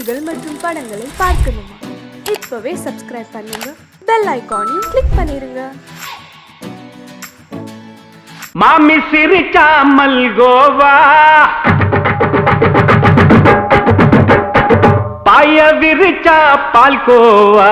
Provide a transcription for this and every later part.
செய்திகள் மற்றும் படங்களை பார்க்கணுமா? இப்பவே சப்ஸ்கிரைப் பண்ணுங்க, பெல் ஐகானையும் கிளிக் பண்ணிருங்க. மாமி சிரிச்சா மல்கோவா, பாய விரிச்சா பால்கோவா,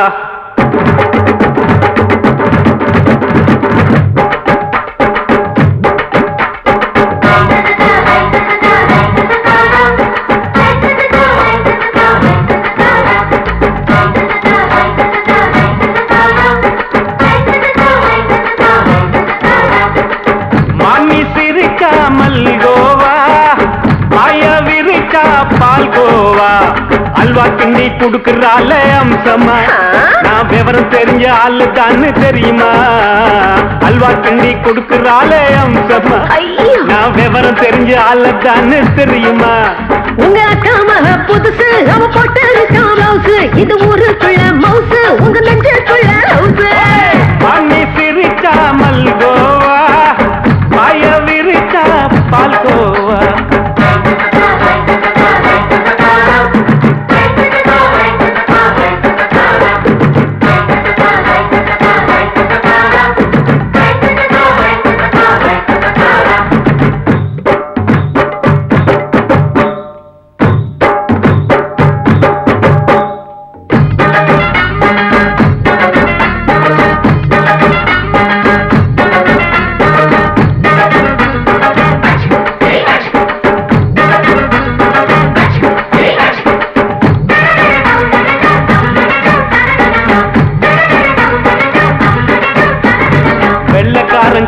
பால்கோவா அல்வா கிண்டி குடுக்கறால அம்சமா. நான் விவரம் தெரிஞ்ச ஆளு தான்னு தெரியுமா? அல்வா கிண்டி குடுக்கறால அம்சமா. நான் விவரம் தெரிஞ்ச ஆளு தான்னு தெரியுமா? உங்க அக்கா மக புதுசு, அவ போட்டு ப்ளவுஸ், இது ஊருக்குள்ள மவுசு, உங்க நெஞ்சுக்குள்ள ஹவுஸ். பண்ணி சிரிச்சா மல்கோவா, பாய விரிச்சா பால்கோவா.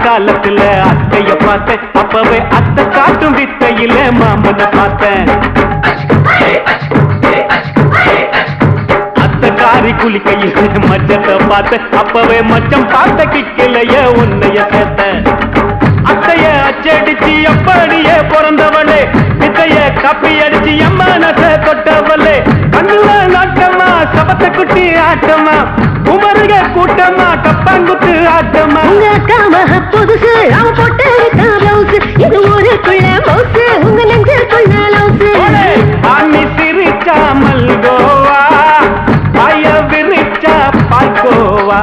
காலத்துல அத்தைய பார்த்தேன், அப்பவே அத்தை காட்டும் வித்தையில மாமனை பார்த்தேன். அத்தை காரி குளிக்கையில மச்சத்தை பார்த்தேன், அப்பவே மச்சம் பார்த்த கிக்கலைய உன்னைய சேர்த்த. அத்தைய அச்சடிச்சு அப்படியே பிறந்தவளே, வித்தைய கப்பி அடிச்சு எம்மனச தொட்டவளே. கண்ணுல நாட்டமா, சபத்தை குட்டி ஆட்டமா, உமருக கூட்டமா, கப்பாங்குத்து ஆட்டமா. உங்க அக்கா மக புதுசு, அவ போட்டு ப்ளவுஸ், இது ஊருக்குள்ள மவுசு, உங்க நெஞ்சுக்குள்ள லவுஸ். ஆமி சிரிச்சா மல்கோவா, பாய விரிச்சா பால்கோவா.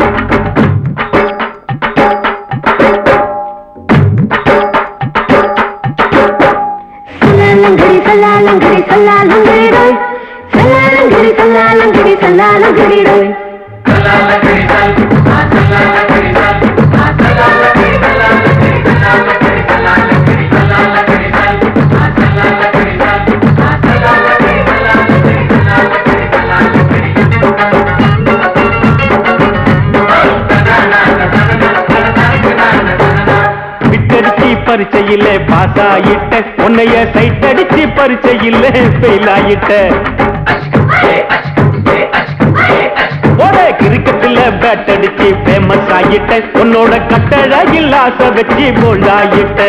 சல்லாலங்கடி சல்லாலங்கடி சல்லாலங்கடி ரோய், சல்லாலங்கடி சல்லாலங்கடி சல்லாலங்கடி ரோய். விட்டடிச்சு பரிச்சையில பாஸ் ஆயிட்ட, உன்னைய சைட் அடிச்சு பரிச்சையில ஃபெயில் ஆயிட்ட. ஒரே கிரிக்கெட்ல பேட் அடிச்சு ஃபேமஸ் ஆயிட்ட, உன்னோட கட்டழகில் ஆசை வச்சு போல்ட் ஆயிட்ட.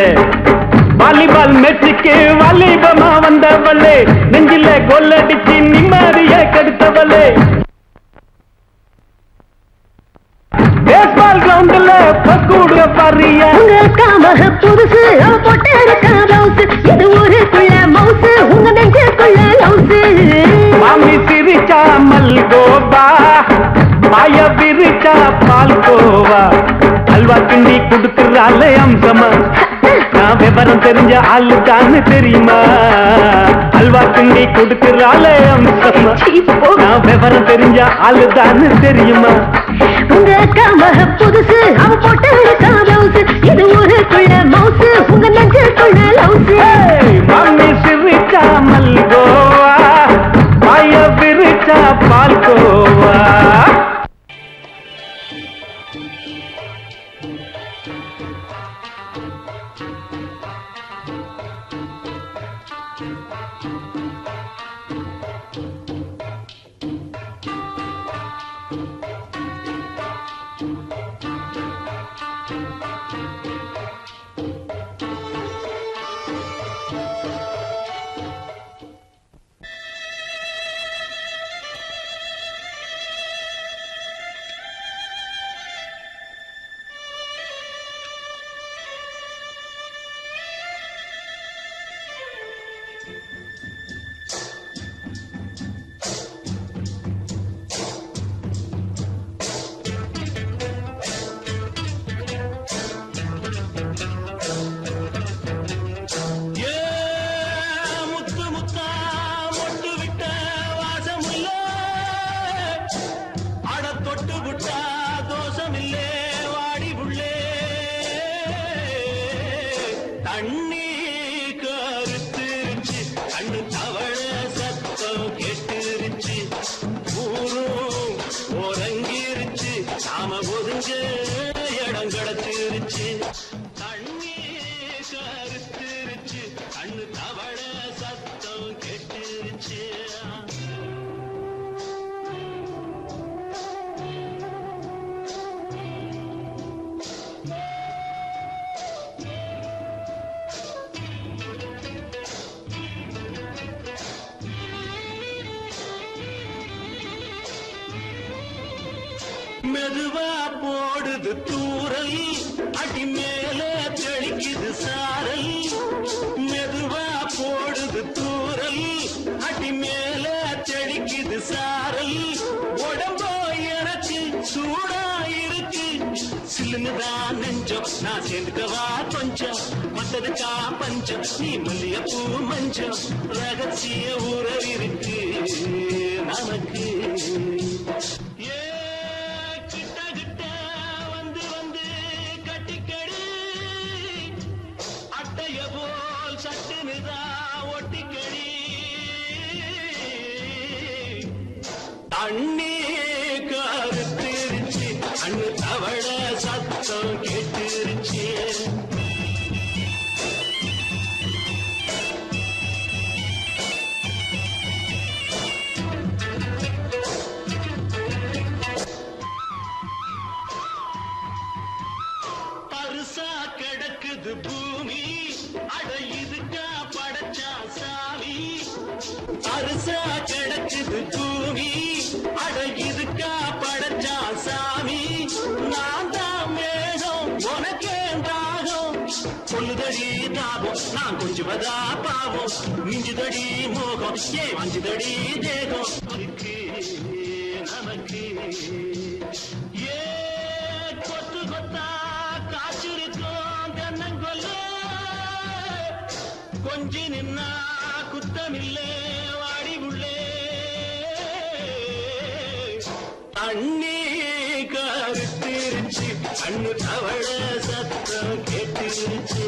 வாலிபால் மேட்சுக்கு வாலிபமா வந்தவளே, நெஞ்சில கோல் அடிச்சு நிம்மதிய கெடுத்தவளே. பேஸ்பால் கிரவுண்ட்ல பக்கூட பாரியா. உங்க அக்கா மக புதுசு, அவ போட்டு ப்ளவுஸ், இது ஊருக்குள்ள மவுசு, உங்க நெஞ்சுக்குள்ள லவுஸ். மாமி சிரிச்சா மல்கோவா, பாய விரிச்சா பால்கோவா. அல்வா கிண்டி குடுக்கறால அம்சமா. நான் விவரம் தெரிஞ்ச ஆளு தான்னு தெரியுமா? அல்வா கிண்டி குடுக்கறால அம்சமா. நான் விவரம் தெரிஞ்ச ஆளு தான்னு தெரியுமா? உங்க அக்கா மக புதுசு, அவ போட்டு ப்ளவுஸ், இது ஊருக்குள்ள மவுசு, உங்க நெஞ்சுக்குள்ள லவுஸ். மாமி சிரிச்சா மல்கோவா, பாய விரிச்சா பால்கோவா. மெதுவா போடுது தூரல் அடி மேல தெளிக்குது சாரல் மெதுவா போடுது தூரல் அடி மேல தெளிக்குது சாரல் உடம்போ எனக்கு சூடா இருக்கு சில்லுன்னுதான் நெஞ்சம் நான் சேர்ந்துக்கவா கொஞ்சம் மத்ததுக்கா பஞ்சம் நீ மல்லியப்பூ மஞ்சம் ரகசிய உறவிருக்கு நமக்கு அண்ணே கருத்திருச்சு அண்ணு தவள சத்தம் கேட்டுருச்சு பரிசா கிடக்குது பூமி அட இதுக்கா படைச்சா சாமி பரிசா கிடக்குது பூமி அட இதுக்கா படைச்சா சாமி நான் தான் மேகம் உனக்கே தாகம் சொல்லுதடி தாபம் நான் கொஞ்சுவதா பாவம் மிஞ்சுதடி மோகம் ஏன் வஞ்சுதடி தேகம் இருக்கு நமக்கு ஏ கொத்து கொத்தா காய்ச்சிருக்கோம் தென்னங்கொல்ல கொஞ்சி நின்னா குத்தமில்லே வாடி உள்ளே அண்ணே கருத்திருச்சு அண்ணு தவள சத்தம் கேட்டுருச்சு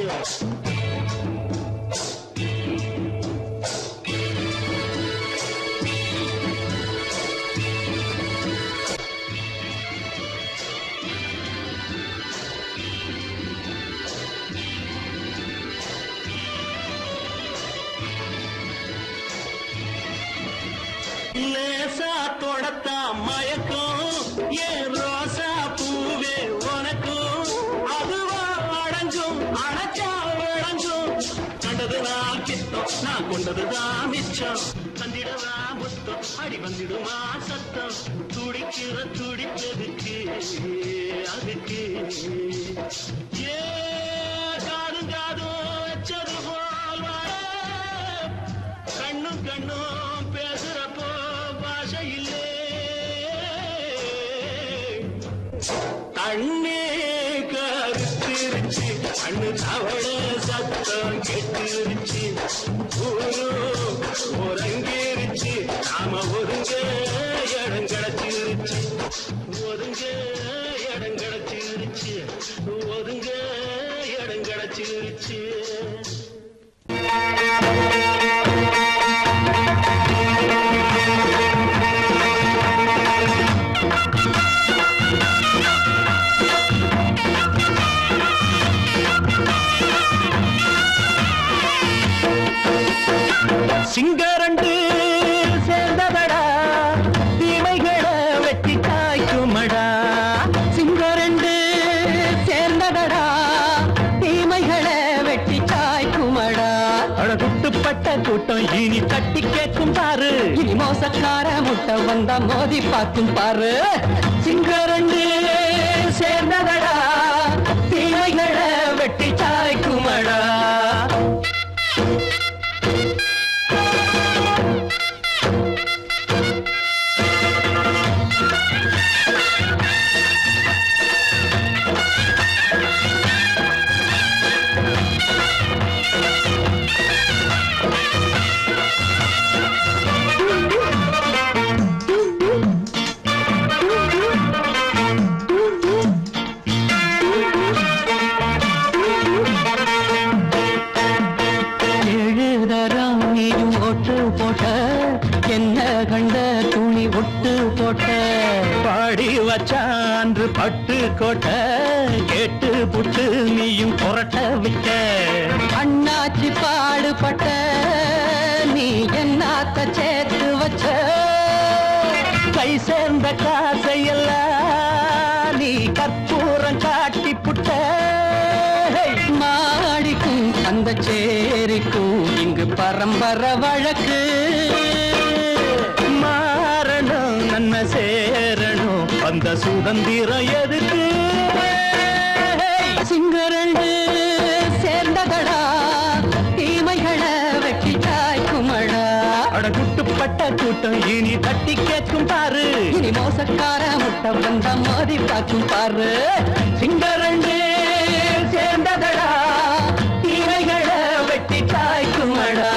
லேசா தொடத்தா மயக்கம் ஏன் ரோசா பூவே உனக்கும் அதுவா அடைஞ்சும் அடைச்சா விளங்கும் கண்டதுதான் கித்தம் நான் கொண்டதுதான் மிச்சம் தந்திடவா முத்தம் அடி வந்திடுமா சத்தம் துடிக்கிற துடிப்பதுக்கு அதுக்கு ஏ காதும் காதும் வச்சது போல் வர கண்ணும் கண்ணும் பேசுறப்போ பாஷை இல்லே கண்ணே கருத்திருச்சு கண்ணு தவள சத்தம் கெட்டுருச்சு ஊரு ஒருங்கிருச்சு நாம ஒருங்க இடம் கிடைச்சிருச்சு ஒருங்க இடம் கிடைச்சிருச்சு ஒருங்க இடம் கிடைச்சிருச்சு சிங்கரண்டு சேர்ந்ததடா தீமைகளை வெட்டி காய்க்குமடா சிங்கரண்டு சேர்ந்ததடா தீமைகளை வெட்டி காய்க்குமடா அழகுட்டுப்பட்ட கூட்டம் இனி தட்டி கேட்கும் பாரு இனி மோசக்கார முட்டை வந்தா மோதி பார்க்கும் பாரு சிங்கரண்டு சேர்ந்ததடா தீமைகளை வெட்டி காய்க்குமடா பாடி வச்சான்று பட்டு கோட்டை கேட்டு புட்டு நீயும் புரட்ட விட்ட அண்ணாச்சி பாடுபட்ட நீ என்னாத்த சேர்த்து வச்ச கை சேர்ந்த காசையெல்லாம் நீ கற்பூரம் காட்டி புட்ட மாடிக்கும் அந்த சேரிக்கும் இங்கு பரம்பரை வழக்கு மாறணும் நன்மை சேரணும் அந்த சுதந்திரம் எதுக்கு சிங்கரண்டு சேர்ந்ததடா தீமைகளை வெட்டி தாய்க்குமடா அடகுட்டுப்பட்ட கூட்டம் இனி தட்டி கேட்கும் பாரு இனி மோசக்கார முட்டை வந்த மோதி பார்க்கும் பாரு சிங்கரண்டு சேர்ந்ததடா தீமைகளை வெட்டி தாய்க்குமடா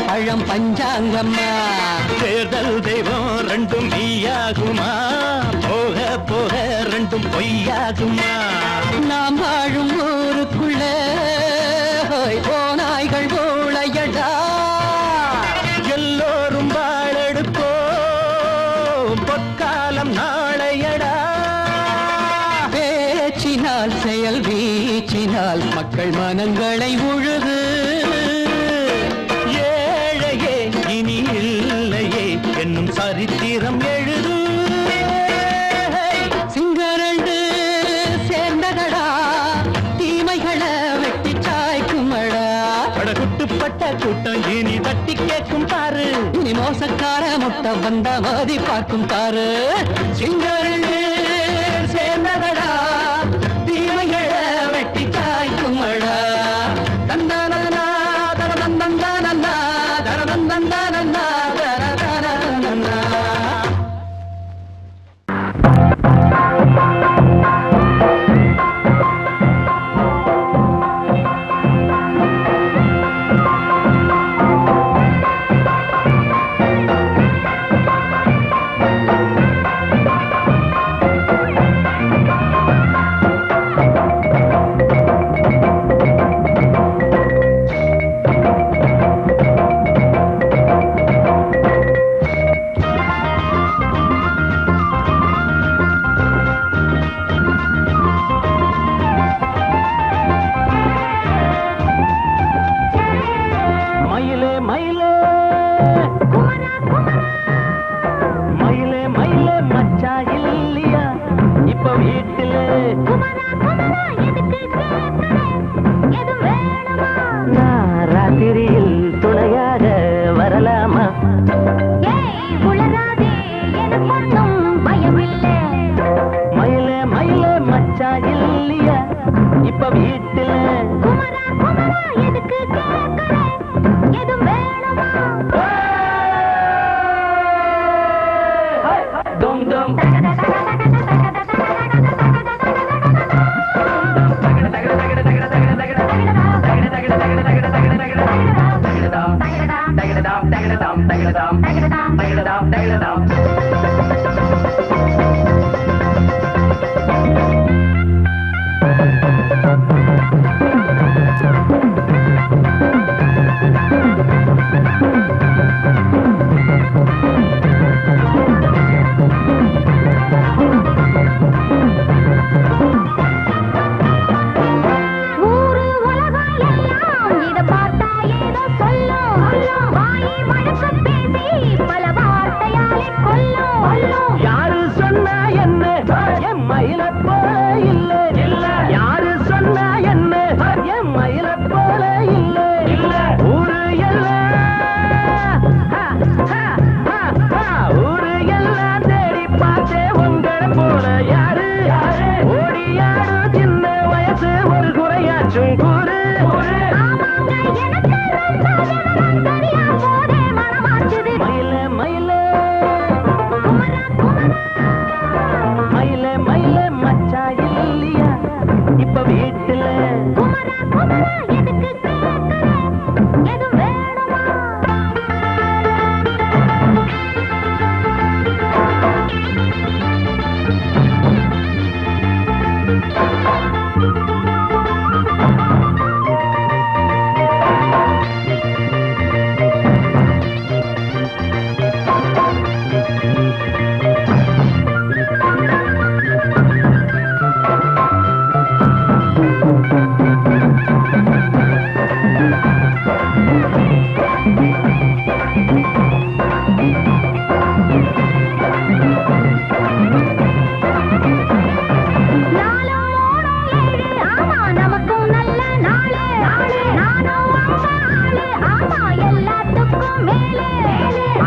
பழம் பஞ்சாங்கம்மா தேர்தல் தெய்வம் ரெண்டும் மெய்யாகுமா போக போக ரெண்டும் பொய்யாகுமா நாம் வாழும் ஊருக்குள்ள போனாய்கள் ஊழையடா எல்லோரும் வாழெடுப்போ பொற்காலம் நாளையடா பேச்சினால் செயல் வீச்சினால் மக்கள் மனங்களை உழுது இனி இல்லையே என்னும் சரித்திரம் எழுது சிங்கரண்டு சேர்ந்ததடா தீமைகளை வெட்டி சாய்க்குமடா அடகுட்டுப்பட்ட கூட்டம் இனி தட்டி கேட்கும் பாரு இனி மோசக்கார முட்டை வந்த மோதி பார்க்கும் பாரு சிங்கரண்டு சேர்ந்ததடா தீமைகளை வெட்டி சாய்க்குமடா தந்தானா தரதந்தந்தானா தரதந்தந்தானா தரதந்தந்தானா பல வார்த்தையாலே கொல்லும்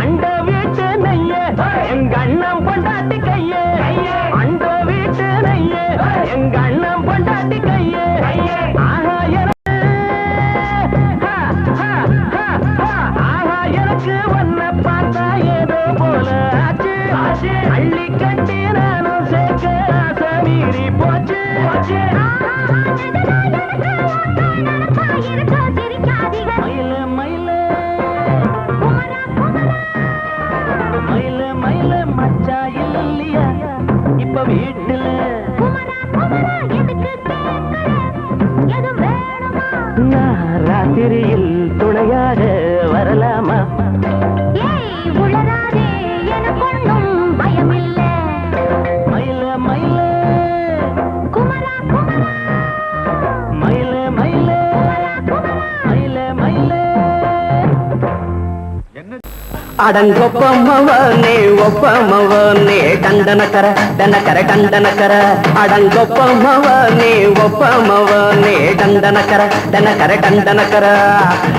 அண்ட வீட்டு நெய்ய எங்க அண்ணன் பொண்டாட்டி கையே அண்ட வீட்டு நெய்ய எங்க அண்ணன் பொண்டாட்டி கையே ஆஹா எனக்கு வண்ண பார்த்தா ஏதோ போல ஆச்சு அள்ளி கட்டி நானும் சேர்க்க ஆசை மீறி போச்சு மயில மயில மயில மயில மச்சா இல்லையா இப்ப வீட்டுல நான் ராத்திரியில் துணையாக வரலாமா மயில மயில மயில மயில மயில மயில அடங்கொப்பமவனே ஒப்பமவனே டண்டனக்கர டனக்கர டண்டனக்கர அடங்கொப்பமவனே ஒப்பமவனே டண்டனக்கர டனக்கர டண்டனக்கர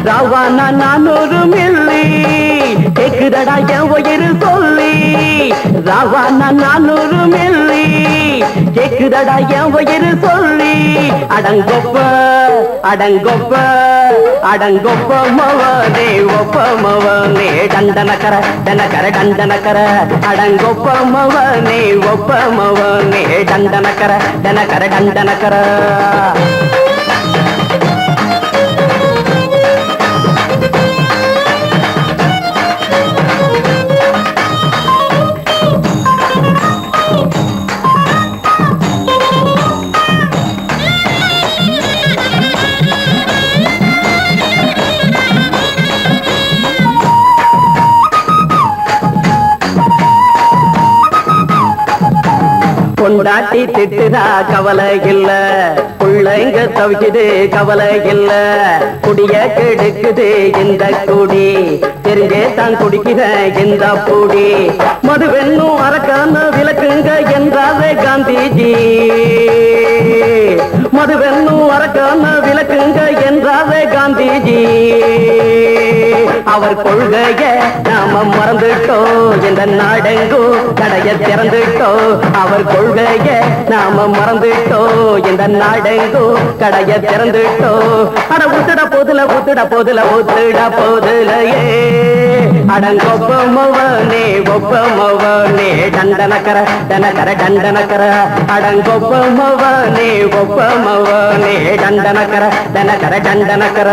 ராவானா 400 மில்லி கேக்குதடா என் உயிர் சொல்லி ராவானா 400 மில்லி கேக்குதடா என் உயிர் சொல்லி அடங்கொப்ப அடங்கொப்ப அடங்கொப்பமவனே ஒப்பமவனே டண்டனக்கர டனக்கர டண்டனக்கர அடங்கொப்பமவனே ஒப்பமவனே டண்டனக்கர டனக்கர டண்டனக்கர பொண்டாட்டி திட்டுதா கவலை இல்ல புள்ளைங்க தவிக்குது கவலை இல்ல குடிய கெடுக்குது இந்த குடி தெரிஞ்சே தான் குடிக்கிற இந்த பூடி மதுவென்னும் அரக்கான விளக்குங்க என்றாவே காந்திஜி மதுவென்னும் அரக்கான விளக்குங்க என்றாவே காந்திஜி அவர் கொள்கைய நாம மறந்துட்டோம் இந்த நாடெங்கும் கடைய திறந்துட்டோம் அவர் கொள்கைய நாம மறந்துட்டோம் இந்த நாடெங்கும் கடைய திறந்துட்டோம் அட ஊத்துட போதுல ஊத்துட போதுல ஊத்துட போதுலையே அடங்கொப்பமவனே ஒப்பமவனே டண்டனக்கர டனக்கர டண்டனக்கர அடங்கொப்பமவனே ஒப்பமவனே டண்டனக்கர டனக்கர டண்டனக்கர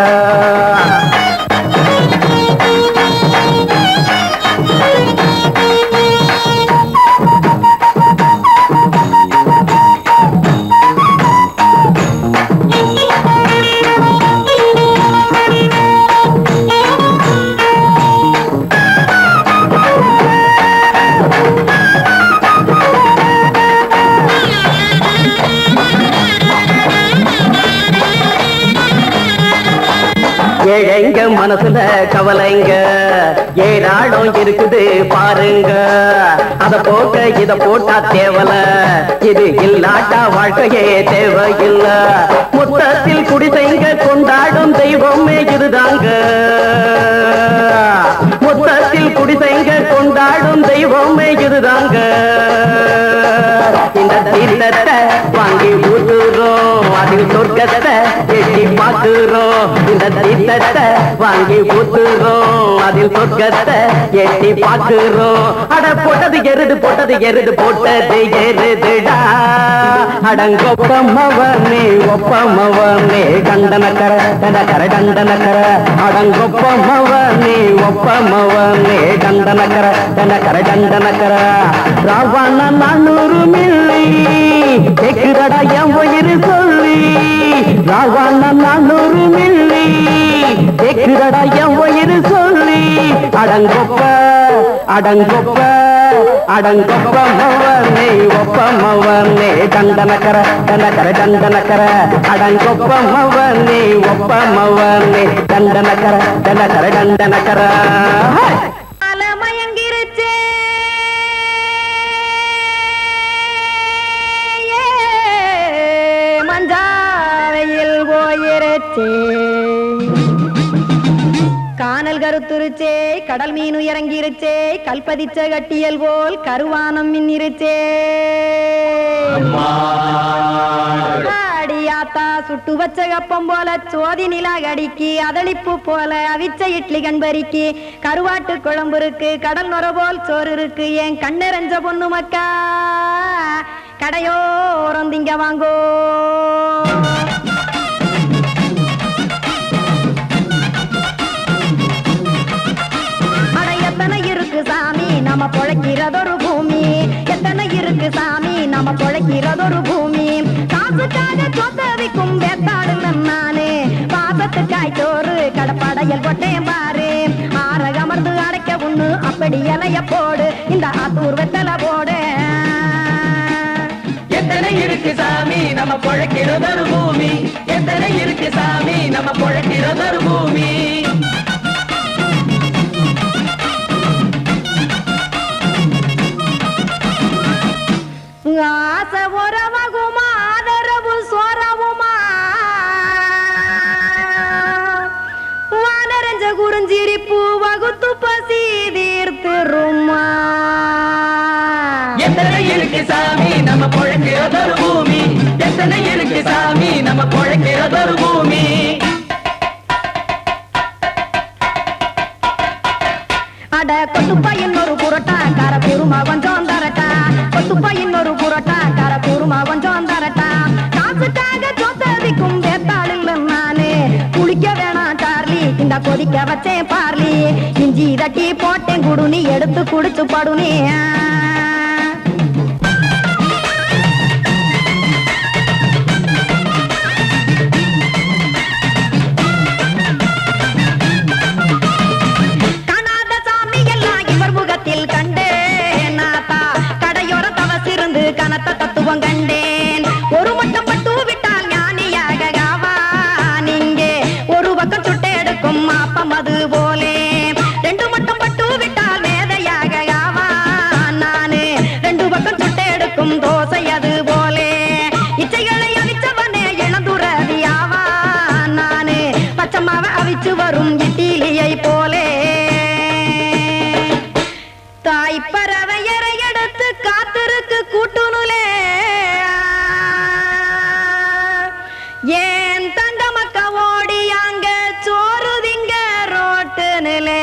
ஏழைங்க மனசுல கவலைங்க ஏராளம் இருக்குது பாருங்க அத போக்க இத போட்டா தேவல இது இல்லாட்டா வாழ்க்கையே தேவையில்ல மொத்தத்தில் குடிசைங்க கொண்டாடும் தெய்வமே இதுதாங்க மொத்தத்தில் குடிசைங்க கொண்டாடும் தெய்வமே இதுதாங்க இந்த தீர்த்தத்தை வாங்கி ஊத்துறோம் அதில் சொர்க்கத்தை எட்டி பார்க்கிறோம் இந்த தீர்த்தத்தை வாங்கி ஊத்துறோம் அதில் சொர்க்கத்தை எட்டி பார்க்கிறோம் அட போட்டது எருது போட்டது எருதுடா அடங்கொப்பமவனே ஒப்பமவனே டண்டனக்கர டனக்கர டண்டனக்கர அடங்கொப்பமவனே ஒப்பமவனே டண்டனக்கர டனக்கர டண்டனக்கர ராவண 400 மில்லி கேக்குதடா என் உயிர் சொல்லி ராவண 400 மில்லி கேக்குதடா என் உயிர் சொல்லி அடங்கொப்ப அடங்கொப்ப அடங்கொப்பமவனே ஒப்பமவனே டண்டனக்கர டனக்கர டண்டனக்கர அடங்கொப்பமவனே ஒப்பமவனே டண்டனக்கர டனக்கர டண்டனக்கர மயங்கிருச்சே மஞ்சாவையில் போயிருச்சே கானல் கருத்துருச்சே கடல் மீன் இறங்கிருச்சே கல்பதிச்ச கட்டியல் போல் கருவானம் மின்னிருச்சே அடியாத்தா சுட்டு வச்ச கப்பம் போல சோதி நிலா கடிக்கு அதளிப்பு போல அவிச்ச இட்லி கண்பறிக்கு கருவாட்டு குழம்பு இருக்கு கடல் நுர போல் சோறு இருக்கு என் கண்ணெரஞ்ச பொண்ணு மக்கா கடையோரம் திங்க வாங்கோ எத்தனை இருக்கு சாமி நம்ம பொழைக்கிறதொரு பூமி எத்தனை இருக்கு சாமி நம்ம பொழைக்கிறதொரு பூமி காசுக்காக சொத்தவிக்கும் வேத்தாடுங்க நானே பாசத்துக்காய் சோறு கடப்படையல் போட்டேன் பாரு ஆரகமர்ந்து அடைக்க ஒண்ணு அப்படி இலைய போடு இந்த ஆத்தூர் வெத்தலை போடு எத்தனை இருக்கு சாமி நம்ம பொழைக்கிறதொரு பூமி எத்தனை இருக்கு சாமி நம்ம பொழைக்கிறதொரு பூமி ஆசை உறவகுமா ஆதரவு சோறவுமா வானரஞ்ச குறிஞ்சிரிப்பு வகுத்து பசி தீர்த்துருமா எத்தனை இருக்கு சாமி நம்ம பொழைக்கிறதொரு பூமி எத்தனை இருக்கு சாமி நம்ம பொழைக்கிறதொரு பூமி அட கொத்துப்பா இன்னொரு புரோட்டா கார குருமா கொஞ்சம் தரட்டா கொத்துப்பா இன்னொரு புரோட்டா கார குருமா கொஞ்சம் தரட்டா காசுக்காக சொத்ததிக்கும் வேத்தாளில் நானு குளிக்க வேணாம் சார்லி இந்த கொதிக்க வச்சேன் பார்லி இஞ்சி தட்டி போட்டேன் குடுனி எடுத்து குடிச்சு படுனி தத்துவம் கண்டேன் ஒரு மட்டம் பட்டு விட்டால் ஞானியாக நீங்கே ஒரு பக்கம் சுட்டு எடுக்கும் மாப்பம் அது போலே ரெண்டு மட்டம் பட்டு விட்டால் மேதையாக நானு ரெண்டு பக்கம் சுட்டு எடுக்கும் தோசை அது போலே இச்சைகளை அவிச்சவனே இளந்துறவியாவா நானு பச்சமாவ அவிச்சு வரும் இட்டிலியை போலே தாய் பறவையரை எடுத்து காத்திருக்கு கூட்டுனுலே ஏன் தங்க மக்க ஓடி அங்க சோறுதிங்க ரோட்டு நிலே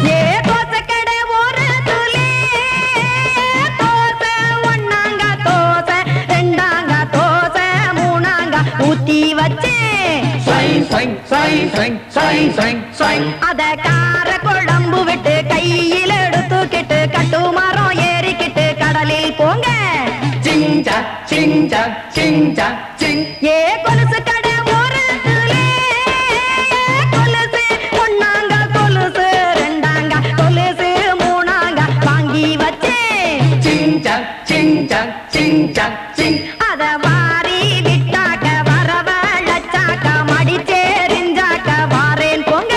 ஏ தோசை கடை ஒரு துளி தோசை ஒன்னாங்க தோசை ரெண்டாங்க தோசை மூணாங்க ஊத்தி வச்சே அத கார குழம்பு விட்டு கையில் எடுத்துக்கிட்டு கட்டு மரம் ஏறிக்கிட்டு கடலில் போங்க ஏ கொலுசு கடை ஒரு கொலுசு ஒன்னாங்க கொலுசு ரெண்டாங்க கொலுசு மூணாங்க வாங்கி வச்சேன் அத வாரி விட்டாக்க வரவழைச்சாக்க மடிச்சேரிஞ்சாக்க வாரேன் போங்க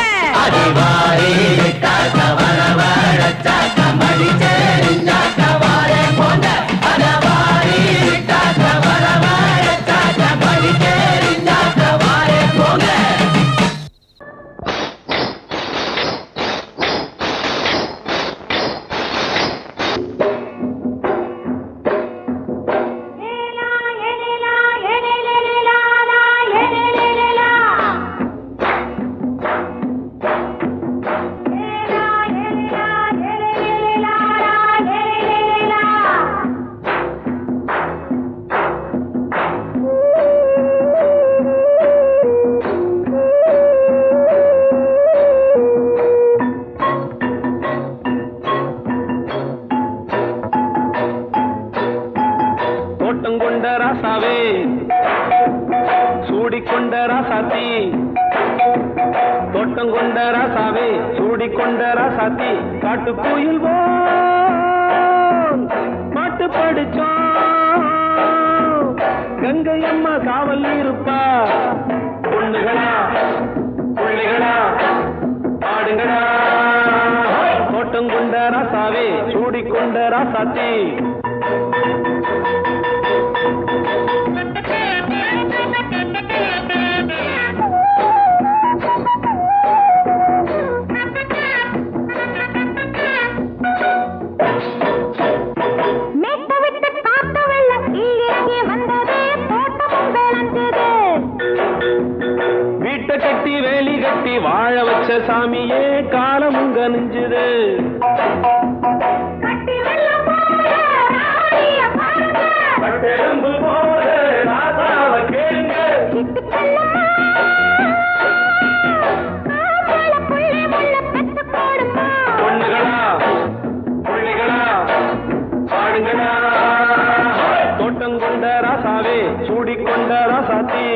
சூடிக்கொண்ட ராசாத்தி தோட்டம் கொண்ட ராசாவே சூடிக்கொண்ட ராசாத்தி காட்டு கோயில் பாட்டு படிச்சோம் கங்கை அம்மா காவல் இருப்பா பொண்ணுகளா பிள்ளைகளா பாடுங்களா தோட்டம் கொண்ட ராசாவே சூடிக்கொண்ட ராசாத்தி வீட்டை கட்டி வேலி கட்டி வாழ வச்ச சாமியே காலமுங்க நெஞ்சுது. கட்டெலும்பு போல ராசாவ கேளுங்க. பொண்ணுகளா புள்ளிகளா பாடுங்களா. தோட்டம் கொண்ட ராசாவே சூடிக்கொண்ட ராசாத்தி.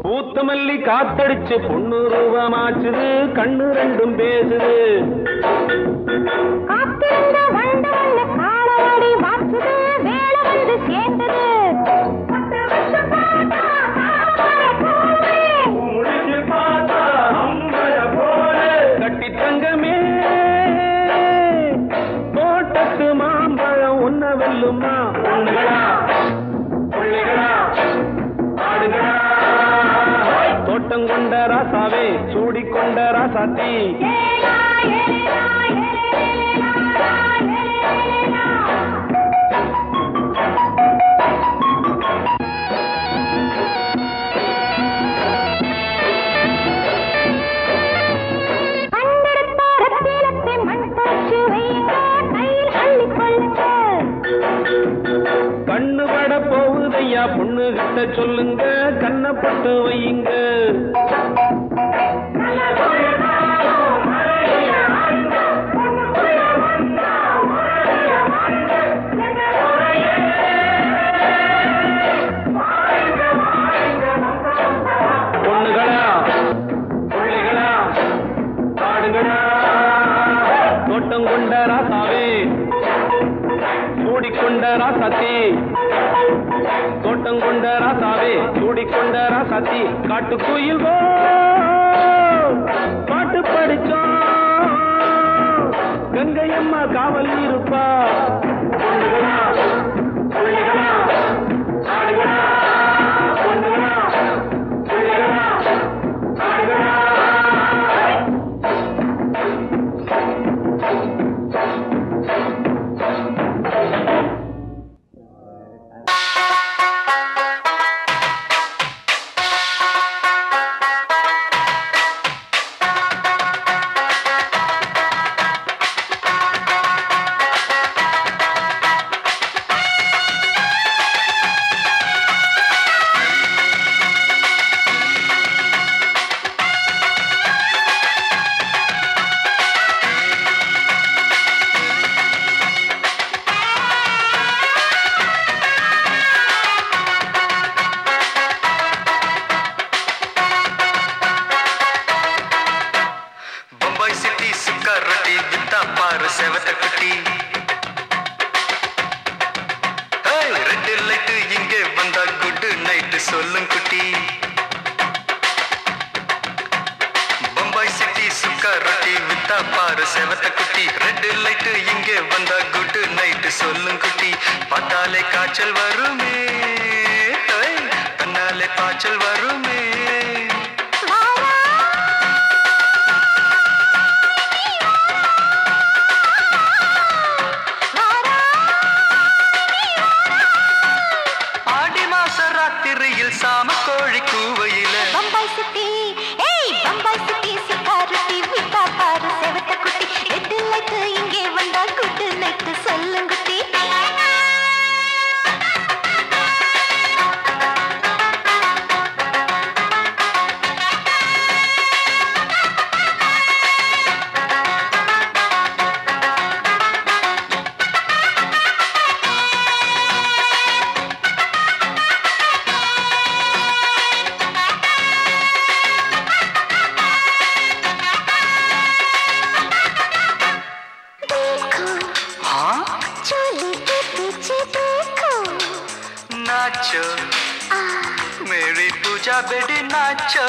பூத்தமல்லி காத்தடிச்சு பொண்ணு ரூபமாச்சுது. கண்ணு ரெண்டும் பேசுது. கட்டி தங்கமே தோட்டத்து மாம்பழம் உன்ன வெல்லுமா. பொண்ணுகளா புள்ளிகளா ஆடுகளா. தோட்டம் கொண்ட ராசாவே சூடிக்கொண்ட ராசாத்தி. கண்ணு பட போகுதையா பொண்ணு கிட்ட சொல்லுங்க. கண்ணப்பட்டு வையுங்க. பொண்ணுகளா புள்ளிகளா பாடுங்களா. தோட்டம் கொண்ட ராசாவே சூடிக்கொண்ட ராசாத்தி. தோட்டம் கொண்ட ராசாவே சூடிக்கொண்ட ராசாத்தி. காட்டுக்குயில் பாட்டு படிச்சோம். கங்கையம்மா காவல் இருப்பா. பொண்ணுகளா புள்ளிகளா ஆடுகளா. பொண்ணுகளா புள்ளிகளா ஆடுகளா. செவத்த குட்டி ரெட் லைட் இங்கே வந்தா குட் நைட் சொல்லும் குட்டி. பம்பாய் சிட்டி சுக்கா ரொட்டி வித்தா பாரு செவத்த குட்டி. ரெட் லைட் இங்கே வந்தா குட் நைட் சொல்லும் குட்டி. பார்த்தாலே காய்ச்சல் வருமே தன்னாலே பாய்ச்சல் வருமே. சாம கோழி கூவையில பம்பாய் சிட்டி பம்பாய் சிட்டி சிக்காருட்டி விட்டா பாரு செவத்த குட்டி. ரெட் லைட் இங்கே வந்தா குட் நைட் சொல்லுங்குட்டி. नाचो मेरी पूजा बेटी नाचो.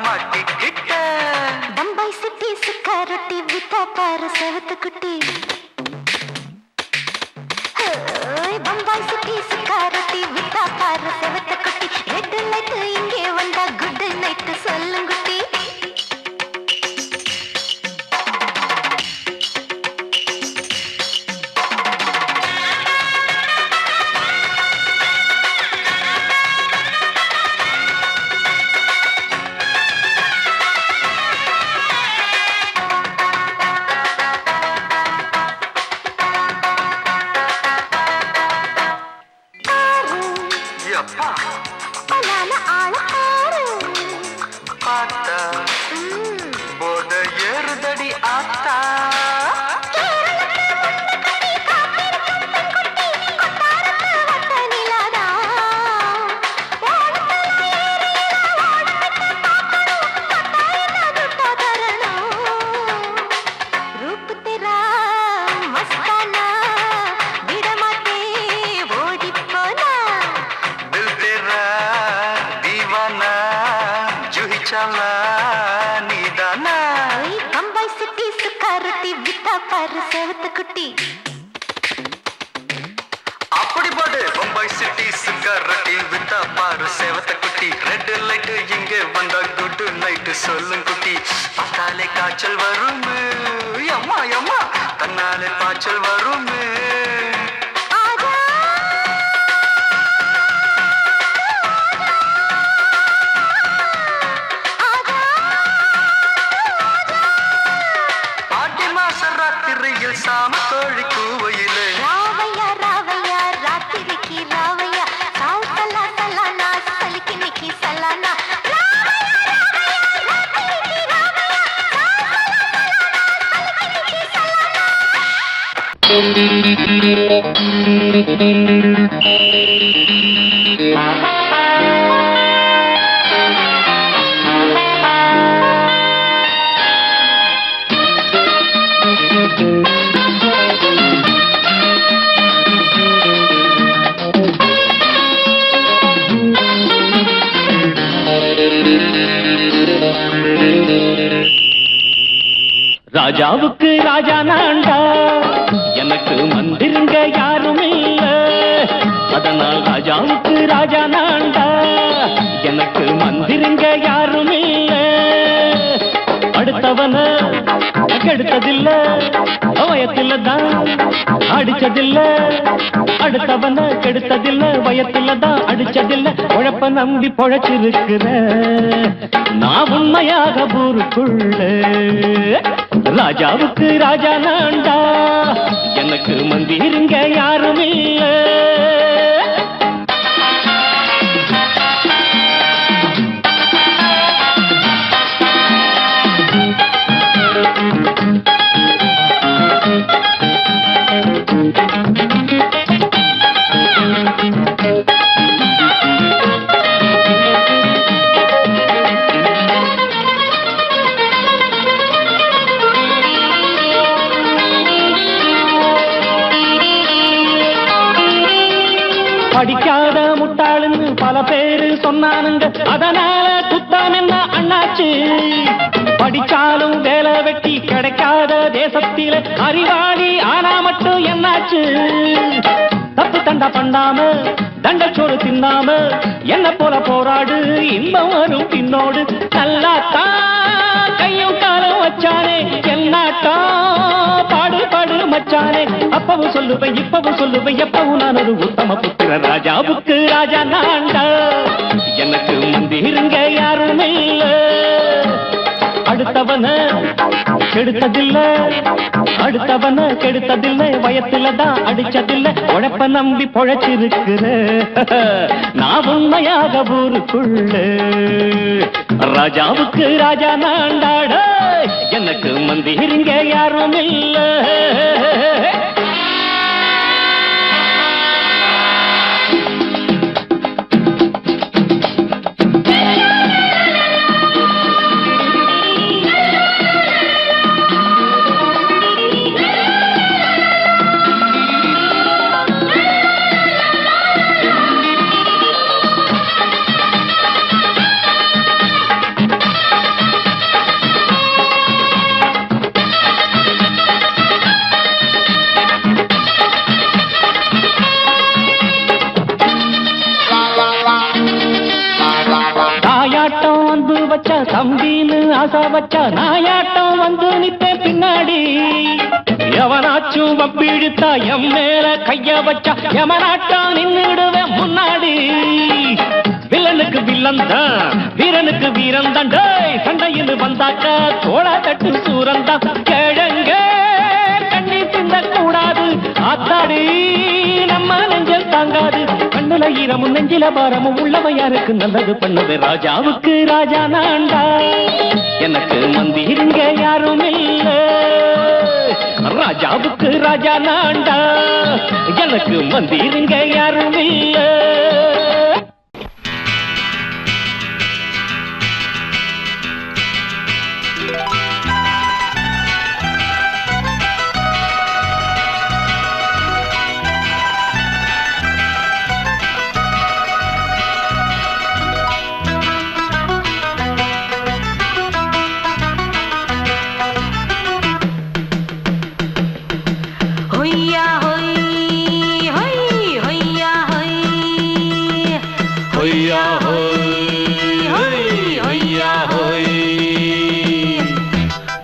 மாட்டிக்கிட்ட பம்பாய் சிட்டி சுக்கா ரொட்டி வித்தா பாரு செவத்து குட்டி பம்பாய் சிட்டி சுக்கா ரொட்டி வித்தா பாரு செவத்து குட்டி ரெட் லைட் இங்கே வந்தா குட் நைட் சொல்லுங்குட்டி அப்பா பலான ஆள ஆறு பார்த்தா போத ஏறுதடி ஆத்தா दिल तेरा दीवाना जूही चला नीदाना பம்பாய் சிட்டி சுக்கா ரொட்டி வித்தா பாரு செவத்து குட்டி அப்படி போடு பம்பாய் சிட்டி சிகரெட்டி வித்தா பாரு சேவத்த குட்டி ரெட் லைட் இங்கே வந்தா குட் நைட் சொல்லும் குட்டி பார்த்தாலே காய்ச்சல் வரும் அம்மா அம்மா தன்னாலே பாய்ச்சல் வரும் ஆடி மாச ராத்திரியில் சாம கோழி கூவையிலே ராவையா ராவையா ராத்திரிக்கு ராவையா சால் சலா சலானா சலிக்கு நிக்கி சலானா ராஜாவுக்கு ராஜா நான்டா எனக்கு மந்திருங்க யாரும் இல்ல அதனால் ராஜாவுக்கு ராஜா நான்டா எனக்கு மந்திருங்க யாரும் இல்ல அடுத்தவன கெடுத்ததில்ல வயத்துல தான் அடிச்சதில்ல அடுத்தவன கெடுத்ததில்ல வயத்துல தான் அடிச்சதில்ல உழப்ப நம்பி பொழைச்சிருக்கிற நான் உண்மையாக ஊருக்குள்ள ராஜாவுக்கு ராஜா நான்டா எனக்கு மந்திருங்க யாரும் இல்ல படிக்காத முட்டாளுன்னு பல பேரு சொன்னானுங்க அதனால குத்தம் என்ன அண்ணாச்சு படிச்சாலும் வேலை வெட்டி கிடைக்காத தேசத்தில அறிவாளி ஆனா மட்டும் என்னாச்சு தப்பு தண்டா பண்ணாம தண்டச்சோறு தின்னாம என்ன போல போராடு இன்பம் வரும் பின்னோடு நல்லாத்தான் கையும் காலம் வச்சானே என்னாட்டா பாடு பாடு மச்சானே அப்பவும் சொல்லுவேன் இப்பவும் சொல்லுவேன் எப்பவும் நான் ஒரு உத்தம புத்திர ராஜாவுக்கு ராஜா நான்டா எனக்கு மந்திருங்க யாரும் இல்ல அடுத்தவன கெடுத்ததில்ல அடுத்தவன கெடுத்ததில்ல வயத்துல தான் அடிச்சதில்ல உழைப்ப நம்பி பொழைச்சிருக்கிற நான் உண்மையாக ஊருக்குள்ள ராஜாவுக்கு ராஜா நான்டாட எனக்கு மந்திருங்க யாரும் இல்ல வச்சா தம்பின்னு ஆசா வச்சா நாயாட்டம் வந்து நிப்பேன் பின்னாடி. எவனாச்சும் வப்பிழுத்தா எம் மேல கைய வச்சா எவனாட்டம் நின்னுடுவேன் முன்னாடி. வில்லனுக்கு வில்லன் தான், வீரனுக்கு வீரன் தான். சண்டையில் வந்தாக்க தோள தட்டு சூரன் தான். கிழங்க கண்ணி தின்ன கூடாது ஆத்தாடி, நம்ம நெஞ்சல் தாங்காது. கண்ணுல ஈரமும் நெஞ்சில பாரமும் உள்ளவ யாருக்கு நல்லது பண்ணது. ராஜாவுக்கு ராஜா நான்டா, எனக்கு மந்திருங்க யாரும் இல்ல. ராஜாவுக்கு ராஜா நான்டா, எனக்கு மந்திருங்க யாரும் இல்ல.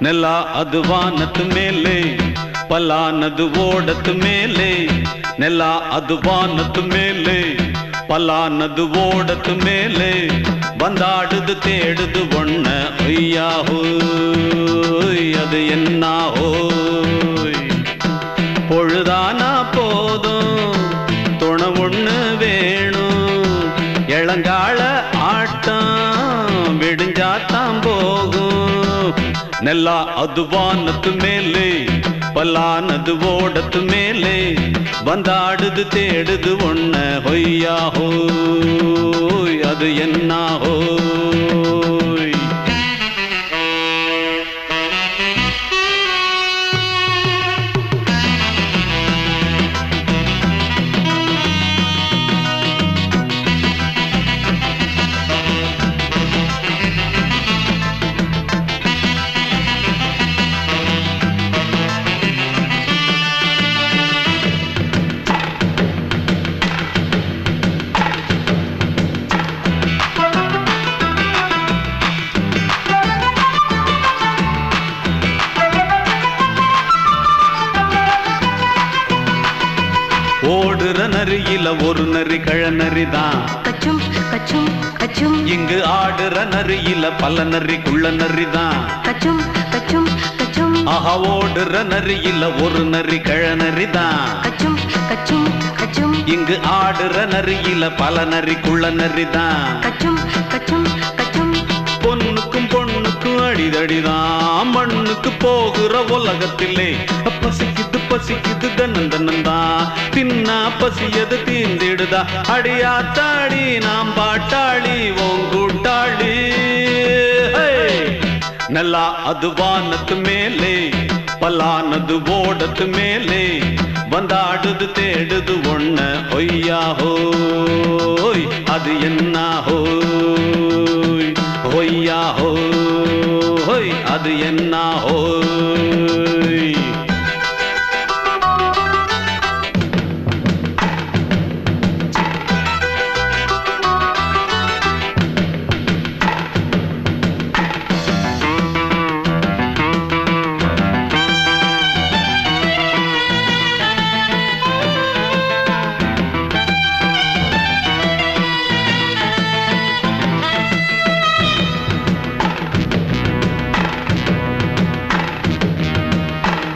ನೆಲ ಅದು ವಾನದ ಮೇಲೆ, ಪಲಾನದು ಓಡದ ಮೇಲೆ. ನೆಲ ಅದು ವಾನದ ಮೇಲೆ, ಪಲಾನದು ಓಡದ ಮೇಲೆ. ಬಂದಾಡುದು தேடுது ஒண்ண ஒய்யா ஹோய், அது என்ன ஹோய். பொழுதானா போதும் துணை ஒண்ணு வேணும். இளங்கால ஆட்டம் விடிஞ்சாத்தான் போகும். ನೆಲ ಅದು ವಾನದ ಮೇಲೆ, ಪಲಾನದು ಓಡದ ಮೇಲೆ. ಬಂದಾಡುದು தேடுது ஒண்ண ಹೊಯ್ಯಾ ஹோய், அது என்ன ஹோய். ஓடுற நரியில ஒரு நரி கழநரிதான். கச்சும் கச்சும் கச்சும். இங்கு ஆடுற நரியில பல நரி குள்ள நரிதான். கச்சும் கச்சும் கச்சும். ஆஹா ஓடுற நரியில ஒரு நரி கழநரிதான். கச்சும் கச்சும் கச்சும். இங்கு ஆடுற நரியில பல நரி குள்ள நரிதான். கச்சும் கச்சும் கச்சும். பொண்ணுக்கும் பொண்ணுக்கும் அடிதடிதான். மண்ணுக்கு போகிற உலகத்திலே பசிக்குது பசிக்குது தன்னந்தனந்தான். தின்னா பசியது தீர்ந்திடுதா. அடியாத்தாடி நாம் பாட்டாளி ஓங்கூட்டாளி. ನೆಲ ಅದು ವಾನದ ಮೇಲೆ, ಪಲಾನದು ಓಡದ ಮೇಲೆ. ಬಂದಾಡುದು தேடுது ஒண்ண ஒய்யா ஹோய், அது என்ன ஹோய். ஒய்யா ஹோய், அது என்ன ஹோய்.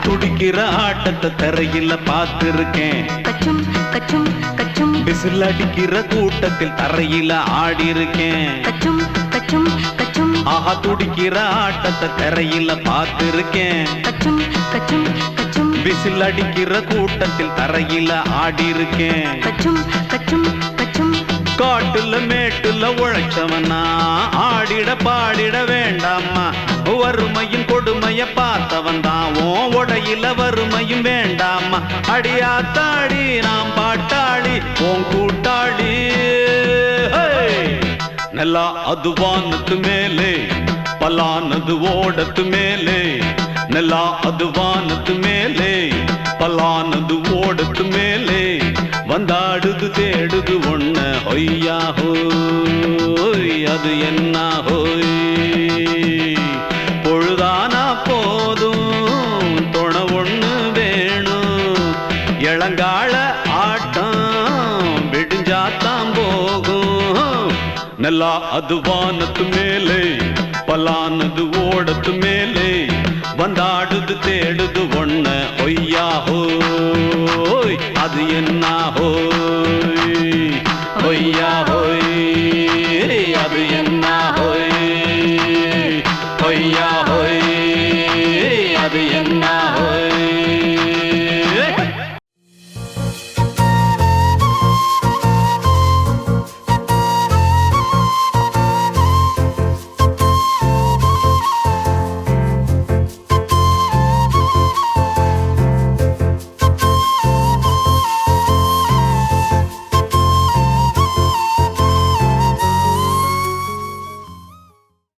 துடிக்கிற ஆட்டத்தை தரையில பார்த்திருக்கேன். கச்சும் கச்சும் கச்சும். விசில் அடிக்கிற கூட்டத்தில் தரையில ஆடி இருக்கேன். கச்சும் கச்சும் கச்சும். ஆஹா துடிக்கிற ஆட்டத்தை தரையில பார்த்திருக்கேன். கச்சும் கச்சும் கச்சும். விசில் அடிக்கிற கூட்டத்தில் தரையில ஆடி இருக்கேன். கச்சும் கச்சும் கச்சும். காட்டுல மேட்டுல உழைச்சவனா ஆடிட பாடிட வேண்டாமா. வறுமையின் கொடுமைய பார்த்தவன் தான் உன் உடையில வறுமையும் வேண்டாமா. அடியாத்தாடி நாம் பாட்டாளி உன் கூட்டாளி. ನೆಲ ಅದು ವಾನದ ಮೇಲೆ, ಪಲಾನದು ಓಡದ ಮೇಲೆ. ನೆಲ ಅದು ವಾನದ ಮೇಲೆ, ಪಲಾನದು ಓಡದ ಮೇಲೆ. வந்தாடுது தேடுது ஒண்ண ஒய்யா ஹோய், அது என்ன ஹோய். நல்லா அது வானத்து மேலே பலானது ஓடத்து மேலே வந்தாடுது தேடுது ஒண்ண ஒய்யா ஹோய் அது என்ன ஹோய் ஒய்யா ஹோய் அது என்ன ஹோய் ஒய்யா